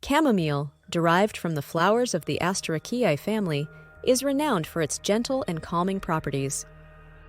Chamomile, derived from the flowers of the Asteraceae family, is renowned for its gentle and calming properties.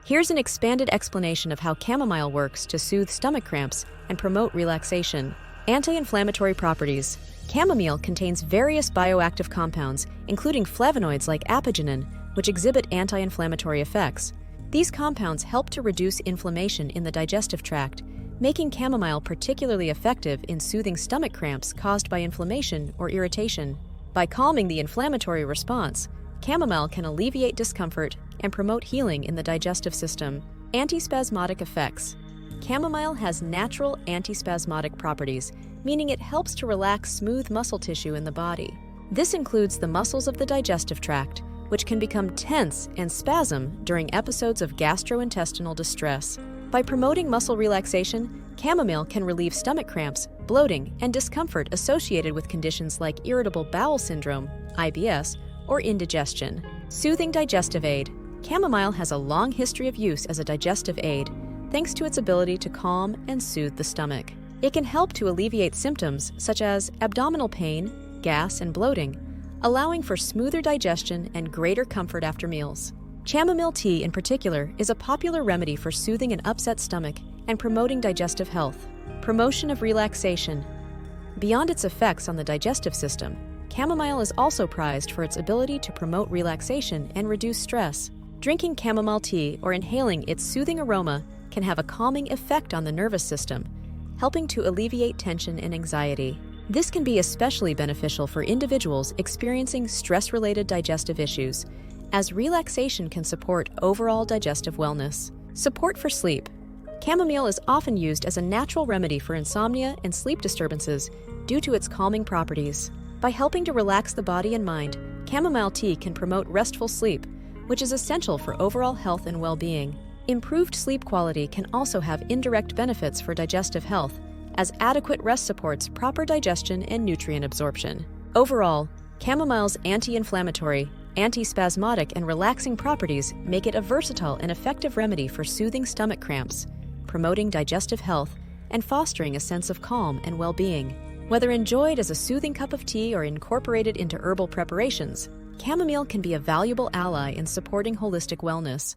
Here's an expanded explanation of how chamomile works to soothe stomach cramps and promote relaxation. Anti-inflammatory properties. Chamomile contains various bioactive compounds, including flavonoids like apigenin, which exhibit anti-inflammatory effects. These compounds help to reduce inflammation in the digestive tract, making chamomile particularly effective in soothing stomach cramps caused by inflammation or irritation. By calming the inflammatory response, chamomile can alleviate discomfort and promote healing in the digestive system. Antispasmodic effects. Chamomile has natural antispasmodic properties, meaning it helps to relax smooth muscle tissue in the body. This includes the muscles of the digestive tract, which can become tense and spasm during episodes of gastrointestinal distress. By promoting muscle relaxation, chamomile can relieve stomach cramps, bloating, and discomfort associated with conditions like irritable bowel syndrome, IBS, or indigestion. Soothing digestive aid. Chamomile has a long history of use as a digestive aid, thanks to its ability to calm and soothe the stomach. It can help to alleviate symptoms such as abdominal pain, gas, and bloating, allowing for smoother digestion and greater comfort after meals. Chamomile tea, in particular, is a popular remedy for soothing an upset stomach and promoting digestive health. Promotion of relaxation. Beyond its effects on the digestive system, chamomile is also prized for its ability to promote relaxation and reduce stress. Drinking chamomile tea or inhaling its soothing aroma can have a calming effect on the nervous system, helping to alleviate tension and anxiety. This can be especially beneficial for individuals experiencing stress-related digestive issues, as relaxation can support overall digestive wellness. Support for sleep. Chamomile is often used as a natural remedy for insomnia and sleep disturbances due to its calming properties. By helping to relax the body and mind, chamomile tea can promote restful sleep, which is essential for overall health and well-being. Improved sleep quality can also have indirect benefits for digestive health, as adequate rest supports proper digestion and nutrient absorption. Overall, chamomile's anti-inflammatory, antispasmodic, and relaxing properties make it a versatile and effective remedy for soothing stomach cramps, promoting digestive health, and fostering a sense of calm and well-being. Whether enjoyed as a soothing cup of tea or incorporated into herbal preparations, chamomile can be a valuable ally in supporting holistic wellness.